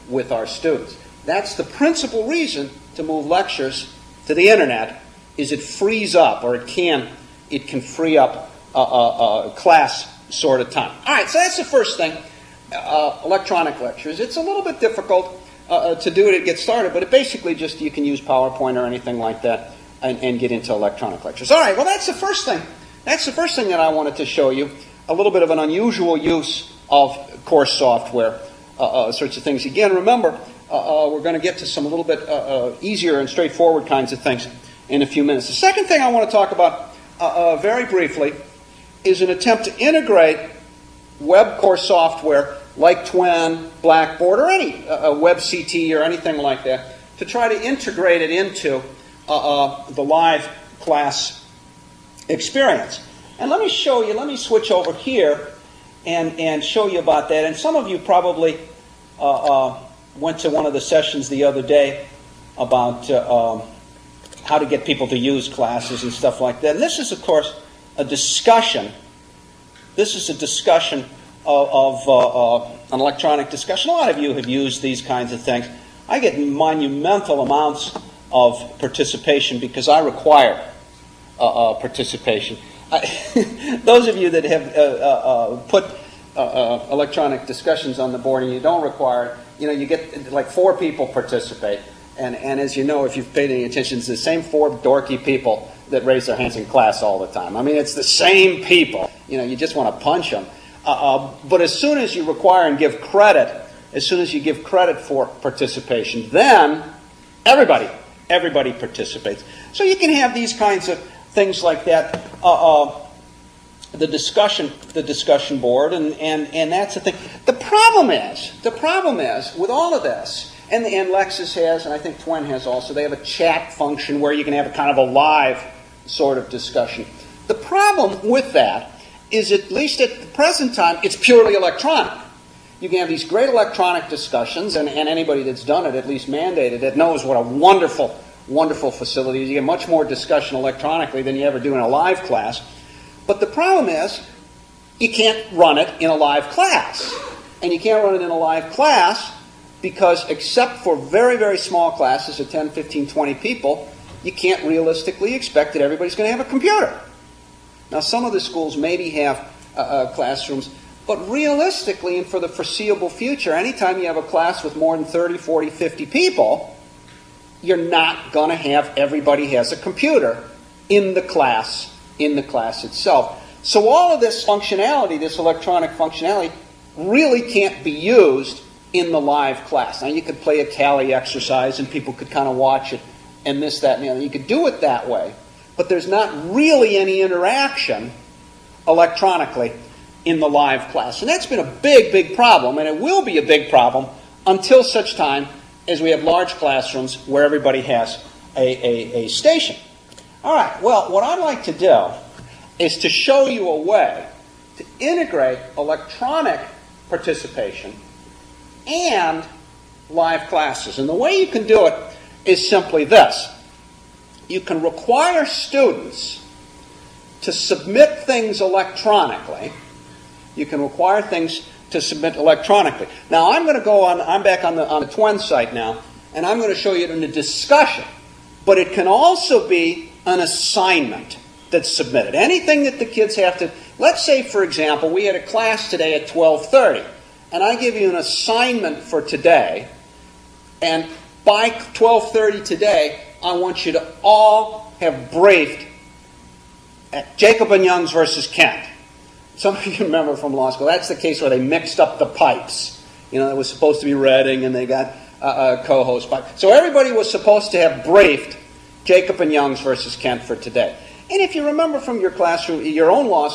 with our students. That's the principal reason to move lectures to the internet, is it frees up, or it can free up class sort of time. All right, so that's the first thing, electronic lectures. It's a little bit difficult to do it to get started, but it basically just, you can use PowerPoint or anything like that and get into electronic lectures. All right, well, that's the first thing. That's the first thing that I wanted to show you, a little bit of an unusual use of course software, sorts of things. Again, remember, we're going to get to some a little bit easier and straightforward kinds of things in a few minutes. The second thing I want to talk about very briefly is an attempt to integrate web course software like TWEN, Blackboard, or any WebCT or anything like that, to try to integrate it into the live class experience. And let me show you, let me switch over here and show you about that. And some of you probably went to one of the sessions the other day about how to get people to use classes and stuff like that. And this is, of course, a discussion. This is a discussion of an electronic discussion. A lot of you have used these kinds of things. I get monumental amounts of participation because I require participation. Those of you that have put electronic discussions on the board and you don't require it, you get like 4 people participate. And as you know, if you've paid any attention, it's the same 4 dorky people that raise their hands in class all the time. I mean, it's the same people. You just want to punch them. But as soon as you require and give credit, as soon as you give credit for participation, then everybody participates. So you can have these kinds of things like that. The discussion board, and that's the thing. The problem is with all of this, and Lexis has, and I think TWEN has also, they have a chat function where you can have a kind of a live sort of discussion. The problem with that is, at least at the present time, it's purely electronic. You can have these great electronic discussions, and anybody that's done it, at least mandated it, knows what a wonderful, wonderful facility it is. You get much more discussion electronically than you ever do in a live class. But the problem is, you can't run it in a live class. And you can't run it in a live class because, except for very, very small classes of 10, 15, 20 people, you can't realistically expect that everybody's going to have a computer. Now, some of the schools maybe have classrooms, but realistically and for the foreseeable future, anytime you have a class with more than 30, 40, 50 people, you're not going to have everybody has a computer in the class itself. So all of this functionality, this electronic functionality, really can't be used in the live class. Now, you could play a CALI exercise and people could kind of watch it and this, that, and the other. You could do it that way, but there's not really any interaction electronically in the live class. And that's been a big, big problem, and it will be a big problem until such time as we have large classrooms where everybody has a station. All right, well, what I'd like to do is to show you a way to integrate electronic participation and live classes. And the way you can do it is simply this. You can require students to submit things electronically. You can require things to submit electronically. Now, I'm going to go on, I'm back on the TWEN site now, and I'm going to show you it in a discussion. But it can also be an assignment that's submitted. Anything that the kids have to, let's say, for example, we had a class today at 12:30, and I give you an assignment for today, and by 12:30 today, I want you to all have briefed at Jacob and Young's versus Kent. Some of you remember from law school, that's the case where they mixed up the pipes. It was supposed to be Reading, and they got a co-host pipe. So everybody was supposed to have briefed Jacob and Young's versus Kent for today. And if you remember from your classroom, your own law school,